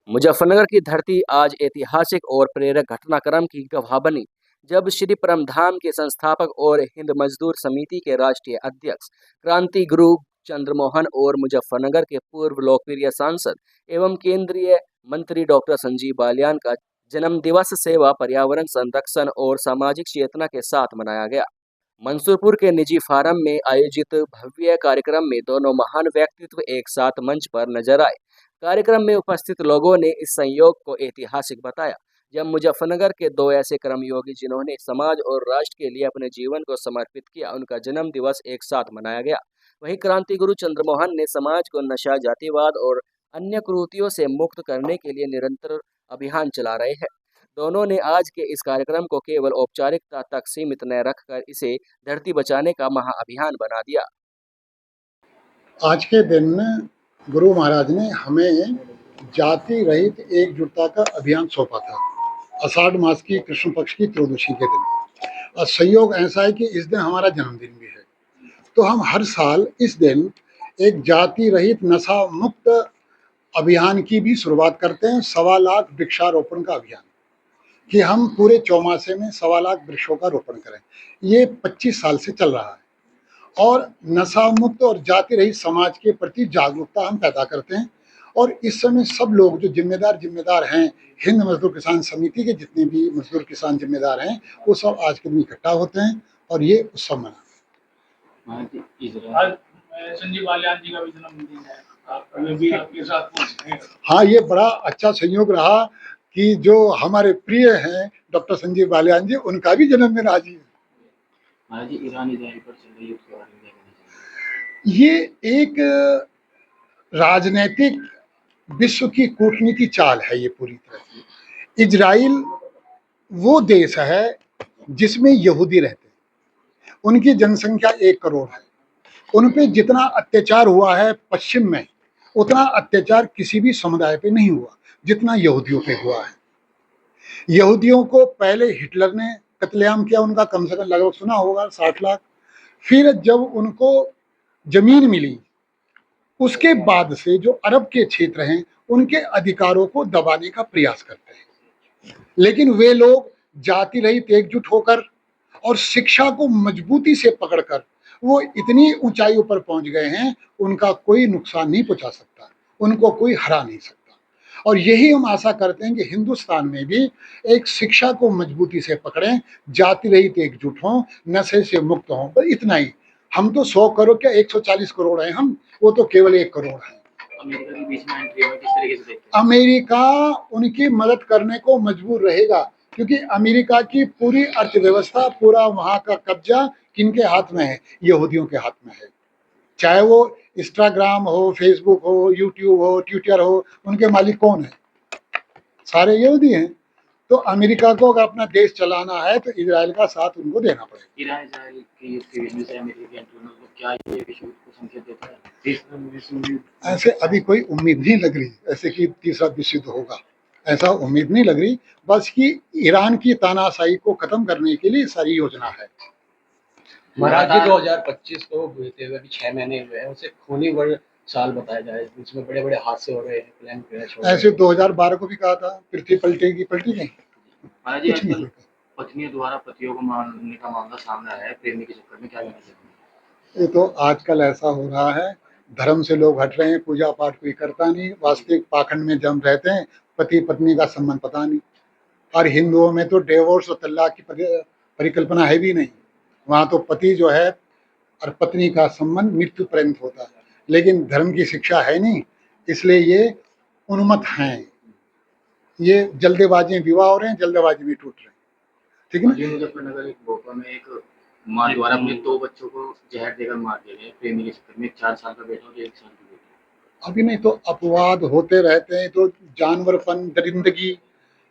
मुजफ्फरनगर की धरती आज ऐतिहासिक और प्रेरक घटनाक्रम की गवाह बनी, जब श्री परमधाम के संस्थापक और हिंद मजदूर समिति के राष्ट्रीय अध्यक्ष क्रांति गुरु चंद्रमोहन और मुजफ्फरनगर के पूर्व लोकप्रिय सांसद एवं केंद्रीय मंत्री डॉक्टर संजीव बालियान का जन्म दिवस सेवा, पर्यावरण संरक्षण और सामाजिक चेतना के साथ मनाया गया। मंसूरपुर के निजी फार्म में आयोजित भव्य कार्यक्रम में दोनों महान व्यक्तित्व एक साथ मंच पर नजर आए। कार्यक्रम में उपस्थित लोगों ने इस संयोग को ऐतिहासिक बताया, जब मुजफ्फरनगर के दो ऐसे कर्मयोगी जिन्होंने समाज और राष्ट्र के लिए अपने जीवन को समर्पित किया, उनका जन्म दिवस एक साथ मनाया गया। वहीं क्रांति गुरु चंद्रमोहन ने समाज को नशा, जातिवाद और अन्य कुरीतियों से मुक्त करने के लिए निरंतर अभियान चला रहे हैं। दोनों ने आज के इस कार्यक्रम को केवल औपचारिकता तक सीमित न रखकर इसे धरती बचाने का महाअभियान बना दिया। आज के दिन गुरु महाराज ने हमें जाति रहित एकजुटता का अभियान सौंपा था, आषाढ़ मास की कृष्ण पक्ष की त्रयोदशी के दिन। और संयोग ऐसा है कि इस दिन हमारा जन्मदिन भी है, तो हम हर साल इस दिन एक जाति रहित नशा मुक्त अभियान की भी शुरुआत करते हैं। 1.25 लाख वृक्षारोपण का अभियान, कि हम पूरे चौमासे में 1.25 लाख वृक्षों का रोपण करें। ये 25 साल से चल रहा है और नशा मुक्त और जाति रहित समाज के प्रति जागरूकता हम पैदा करते हैं। और इस समय सब लोग जो जिम्मेदार हैं, हिंद मजदूर किसान समिति के जितने भी मजदूर किसान जिम्मेदार हैं, वो सब आज के दिन इकट्ठा होते हैं और ये उत्सव मनाते हैं। संजीव बालियान जी का भी जन्मदिन है, आप भी आपके साथ पहुंचे। हाँ, ये बड़ा अच्छा संयोग रहा कि जो हमारे प्रिय हैं डॉक्टर संजीव बालियान जी, उनका भी जन्मदिन आज ही है। ये एक राजनीतिक विश्व की कूटनीति चाल है। ये पूरी तरह से इजराइल वो देश है जिसमें यहूदी रहते हैं, उनकी जनसंख्या 1 करोड़ है। उन पे जितना अत्याचार हुआ है पश्चिम में, उतना अत्याचार किसी भी समुदाय पे नहीं हुआ जितना यहूदियों पे हुआ है। यहूदियों को पहले हिटलर ने कत्लेआम किया, उनका कम से कम लगभग सुना होगा 60 लाख। फिर जब उनको जमीन मिली, उसके बाद से जो अरब के क्षेत्र हैं उनके अधिकारों को दबाने का प्रयास करते हैं। लेकिन वे लोग जाति रहित एकजुट होकर और शिक्षा को मजबूती से पकड़कर वो इतनी ऊंचाइयों पर पहुंच गए हैं, उनका कोई नुकसान नहीं पहुंचा सकता, उनको कोई हरा नहीं सकता। और यही हम आशा करते हैं कि हिंदुस्तान में भी एक शिक्षा को मजबूती से पकड़ें, जाति रहित एकजुट हों, नशे से मुक्त हों। पर इतना ही, हम तो 100 करोड़ क्या 140 करोड़ हैं हम, वो तो केवल 1 करोड़ है। अमेरिका की बीच में एंट्री है, किस तरीके से देखते हैं? अमेरिका उनकी मदद करने को मजबूर रहेगा, क्योंकि अमेरिका की पूरी अर्थव्यवस्था, पूरा वहां का कब्जा किनके हाथ में है? यहूदियों के हाथ में है। चाहे वो इंस्टाग्राम हो, फेसबुक हो, यूट्यूब हो, ट्विटर हो, उनके मालिक कौन है? सारे यहूदी हैं। तो अमेरिका को अगर अपना देश चलाना है तो इजराइल का साथ उनको देना पड़ेगा। ईरान इजराइल की युद्ध के बीच से अमेरिका की एंट्री में क्या ये विश्व युद्ध को संकेत देता है? ऐसे अभी कोई उम्मीद नहीं लग रही ऐसे कि तीसरा विश्व युद्ध होगा, ऐसा उम्मीद नहीं लग रही। बस कि ईरान की तानाशाही को खत्म करने के लिए सारी योजना है। महाराज जी 2025 को बीते हुए 6 महीने हुए हैं, उसे खूनी वर्ष साल बताया जाए, इसमें बड़े बड़े हादसे हो रहे हैं, प्लेन क्रैश हो रहे हैं। ऐसे 2012 को भी कहा था पृथ्वी पलटेगी, पलटी नहीं। महाराज जी, आजकल पत्नियों द्वारा पतियों को मारने का मामला सामने आया है, प्रेमी के चक्कर में, क्या कहना चाहिए? ये तो आजकल ऐसा हो रहा है, धर्म से लोग हट रहे हैं, पूजा पाठ कोई करता नहीं, वास्तविक पाखंड में जम रहते हैं, पति पत्नी का संबंध पता नहीं। और हिंदुओं में तो डिवोर्स और तलाक की परिकल्पना है भी नहीं। वहाँ तो पति जो है और पत्नी का संबंध मृत्यु पर्यंत होता है, लेकिन धर्म की शिक्षा है नहीं, इसलिए ये उन्मत्त हैं। ये जल्दबाजी में विवाह हो रहे हैं, जल्दबाजी में टूट रहे हैं। ठीक है ना? मुजफ्फरनगर एक भोपाल में एक माँ द्वारा अपने 2 बच्चों को जहर देकर मार दिया गया, प्रेमी के चक्कर में। 4 साल का बेटा और 1 साल की बेटी। अभी नहीं तो अपवाद होते रहते हैं, तो जानवरपन, दरिंदगी,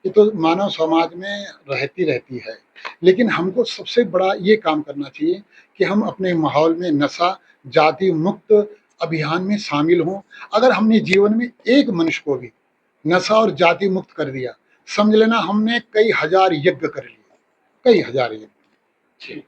ये तो मानव समाज में रहती रहती है। लेकिन हमको सबसे बड़ा ये काम करना चाहिए कि हम अपने माहौल में नशा जाति मुक्त अभियान में शामिल हों। अगर हमने जीवन में एक मनुष्य को भी नशा और जाति मुक्त कर दिया, समझ लेना हमने कई हजार यज्ञ कर लिए, कई हजार यज्ञ।